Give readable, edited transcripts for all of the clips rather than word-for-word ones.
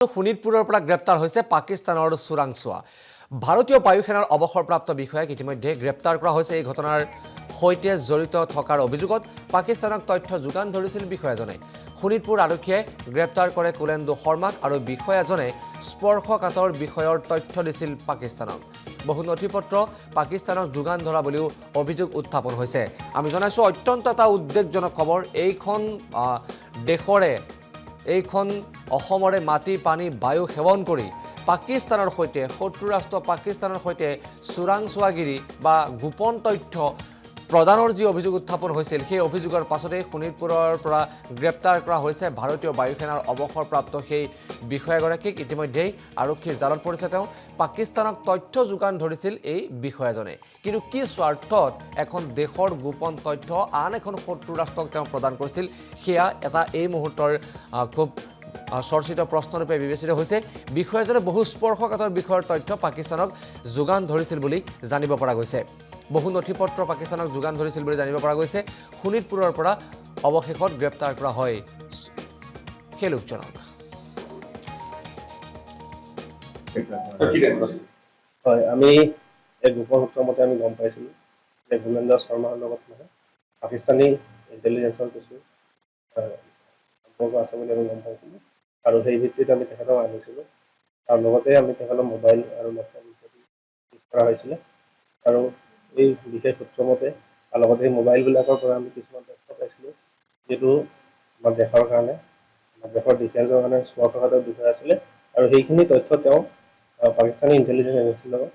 শোণিতপুৰৰ পৰা গ্ৰেপ্তাৰ হৈছে পাকিস্তানৰ চোৰাংচোৱা ভাৰতীয় বায়ু সেনাৰ অৱসৰপ্ৰাপ্ত বিষয়াক ইতিমধ্যে গ্ৰেপ্তাৰ কৰা হৈছে। এই ঘটনাৰ সৈতে জড়িত থকাৰ অভিযোগত পাকিস্তানক তথ্য যোগান ধৰিছিল বিষয়াজনে। শোণিতপুৰ আৰক্ষীয়ে গ্ৰেপ্তাৰ কৰে কুলেন্দু শৰ্মাক আৰু বিষয়াজনে স্পৰ্শকাতৰ বিষয়ৰ তথ্য দিছিল পাকিস্তানক। বহু নথিপত্ৰ পাকিস্তানক যোগান ধৰা বুলিও অভিযোগ উত্থাপন হৈছে। আমি জনাইছো অত্যন্ত এটা উদ্বেগজনক খবৰ। এইখন অসমৰে মাটি পানী বায়ু সেৱন কৰি পাকিস্তানৰ সৈতে শত্ৰু ৰাষ্ট্ৰ পাকিস্তানৰ সৈতে চোৰাংচোৱাগিৰি বা গোপন তথ্য প্ৰদানৰ যি অভিযোগ উত্থাপন হৈছিল, সেই অভিযোগৰ পাছতে শোণিতপুৰৰ পৰা গ্ৰেপ্তাৰ কৰা হৈছে ভাৰতীয় বায়ু সেনাৰ অৱসৰপ্ৰাপ্ত সেই বিষয়াগৰাকীক। ইতিমধ্যেই আৰক্ষীৰ জালত পৰিছে তেওঁ। পাকিস্তানক তথ্য যোগান ধৰিছিল এই বিষয়াজনে, কিন্তু কি স্বাৰ্থত এখন দেশৰ গোপন তথ্য আন এখন শত্ৰু ৰাষ্ট্ৰক তেওঁ প্ৰদান কৰিছিল, সেয়া এটা এই মুহূৰ্তৰ খুব চৰ্চিত প্ৰশ্নৰূপে বিবেচিত হৈছে। বিষয়াজনে বহু স্পৰ্শকাতৰ বিষয়ৰ তথ্য পাকিস্তানক যোগান ধৰিছিল বুলি জানিব পৰা গৈছে। বহু নথিপত্ৰ পাকিস্তানক যোগান ধৰিছিল বুলি জানিব পৰা গৈছে। শোণিতপুৰৰ পৰা অৱশেষত গ্ৰেপ্তাৰ কৰা হয় সেই লোকজনক। হয়, আমি এক গোপন সূত্ৰৰ মতে আমি গম পাইছিলোঁ যে ভূপেন্দ্ৰ শৰ্মাৰ লগত পাকিস্তানী ইণ্টেলিজেন্সৰ কিছু সম্পৰ্ক আছে বুলি আমি গম পাইছিলোঁ, আৰু সেই ভিত্তিত আমি তেখেতক আনিছিলোঁ। আৰু লগতে আমি তেখেতৰ মোবাইল আৰু লেপটপ ইত্যাদি ইউজ কৰা হৈছিলে। আৰু এই বিশেষ সূত্ৰমতে আৰু লগতে এই মোবাইলবিলাকৰ পৰা আমি কিছুমান তথ্য পাইছিলোঁ, যিটো আমাৰ দেশৰ কাৰণে, আমাৰ দেশৰ ডিফেন্সৰ কাৰণে স্পৰ্শকাতৰ বিষয় আছিলে। আৰু সেইখিনি তথ্য তেওঁ পাকিস্তানী ইণ্টেলিজেন্স এজেঞ্চিৰ লগত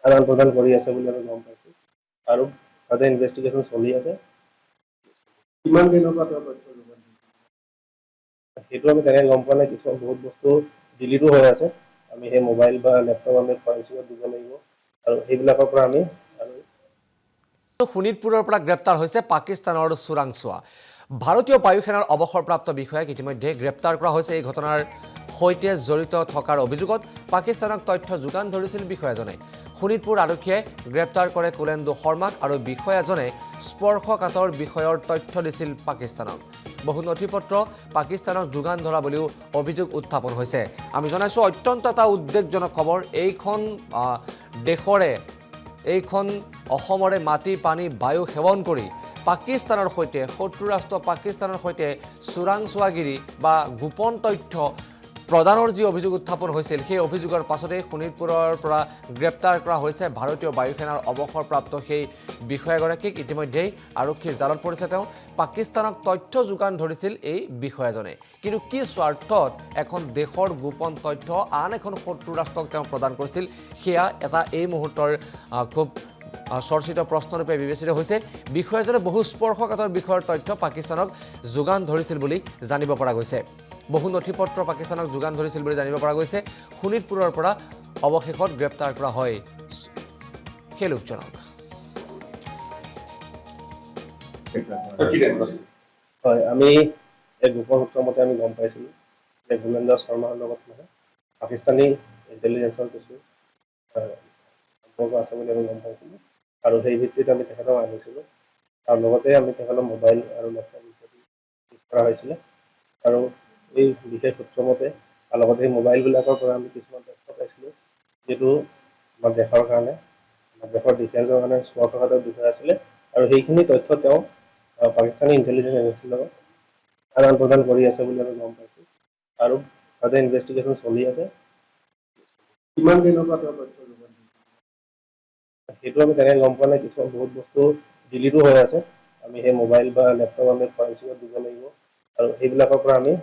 আদান প্ৰদান কৰি আছে বুলি আমি গম পাইছোঁ। আৰু তাতে ইনভেষ্টিগেশ্যন চলি আছে। কিমান দিনৰ পৰা তেওঁ তথ্য যোগান সেইটো আমি তেনেকৈ গম পোৱা নাই। কিছুমান বহুত বস্তু ডিলিটো হৈ আছে। আমি সেই মোবাইল বা লেপটপ আমি ফৰেঞ্চিকত দিব লাগিব, আৰু সেইবিলাকৰ পৰা আমি শোণিতপুৰৰ পৰা গ্ৰেপ্তাৰ হৈছে পাকিস্তানৰ চোৰাংচোৱা ভাৰতীয় বায়ু সেনাৰ অৱসৰপ্ৰাপ্ত বিষয়াক ইতিমধ্যে গ্ৰেপ্তাৰ কৰা হৈছে। এই ঘটনাৰ সৈতে জড়িত থকাৰ অভিযোগত পাকিস্তানক তথ্য যোগান ধৰিছিল বিষয়াজনে। শোণিতপুৰ আৰক্ষীয়ে গ্ৰেপ্তাৰ কৰে কুলেন্দু শৰ্মাক আৰু বিষয়াজনে স্পৰ্শকাতৰ বিষয়ৰ তথ্য দিছিল পাকিস্তানক। বহু নথিপত্ৰ পাকিস্তানক যোগান ধৰা বুলিও অভিযোগ উত্থাপন হৈছে। আমি জনাইছো অত্যন্ত এটা উদ্বেগজনক খবৰ। এইখন অসমৰে মাটি পানী বায়ু সেৱন কৰি পাকিস্তানৰ সৈতে শত্ৰু ৰাষ্ট্ৰ পাকিস্তানৰ সৈতে চোৰাংচোৱাগিৰি বা গোপন তথ্য প্ৰদানৰ যি অভিযোগ উত্থাপন হৈছিল, সেই অভিযোগৰ পাছতে শোণিতপুৰৰ পৰা গ্ৰেপ্তাৰ কৰা হৈছে ভাৰতীয় বায়ু সেনাৰ অৱসৰপ্ৰাপ্ত সেই বিষয়াগৰাকীক। ইতিমধ্যেই আৰক্ষীৰ জালত পৰিছে তেওঁ। পাকিস্তানক তথ্য যোগান ধৰিছিল এই বিষয়াজনে, কিন্তু কি স্বাৰ্থত এখন দেশৰ গোপন তথ্য আন এখন শত্ৰু ৰাষ্ট্ৰক তেওঁ প্ৰদান কৰিছিল, সেয়া এটা এই মুহূৰ্তৰ খুব চৰ্চিত প্ৰশ্নৰূপে বিবেচিত হৈছে। বিষয়াজনে বহু স্পৰ্শকাতৰ বিষয়ৰ তথ্য পাকিস্তানক যোগান ধৰিছিল বুলি জানিব পৰা গৈছে। বহু নথিপত্ৰ পাকিস্তানক যোগান ধৰিছিল বুলি জানিব পৰা গৈছে। শোণিতপুৰৰ পৰা অৱশেষত গ্ৰেপ্তাৰ কৰা হয় সেই লোকজনক। হয়, আমি এক গোপন সূত্ৰৰ মতে আমি গম পাইছিলোঁ যে ভূপেন্দ্ৰ শৰ্মাৰ লগত পাকিস্তানী ইণ্টেলিজেন্সৰ কিছু সম্পৰ্ক আছে বুলি আমি গম পাইছিলোঁ। আৰু সেই ভিত্তিত আমি তেখেতক আনিছিলোঁ। আৰু লগতে আমি তেখেতৰ মোবাইল আৰু লেপটপ ইত্যাদি ইউজ কৰা হৈছিলে। আৰু এই বিশেষ সূত্ৰমতে আৰু লগতে এই মোবাইলবিলাকৰ পৰা আমি কিছুমান তথ্য পাইছিলোঁ, যিটো আমাৰ দেশৰ কাৰণে, আমাৰ দেশৰ ডিফেন্সৰ কাৰণে স্পৰ্শকাতৰ বিষয় আছিলে। আৰু সেইখিনি তথ্য তেওঁ পাকিস্তানী ইণ্টেলিজেন্স এজেঞ্চিৰ লগত আদান প্ৰদান কৰি আছে বুলি আমি গম পাইছোঁ। আৰু তাতে ইনভেষ্টিগেশ্যন চলি আছে। কিমান দিনৰ পৰা তেওঁ তথ্য যোগান সেইটো আমি তেনেকৈ গম পোৱা নাই। কিছুমান বহুত বস্তু ডিলিটো হৈ আছে। আমি সেই মোবাইল বা লেপটপ আমি ফৰেঞ্চিকত দিব লাগিব, আৰু সেইবিলাকৰ পৰা আমি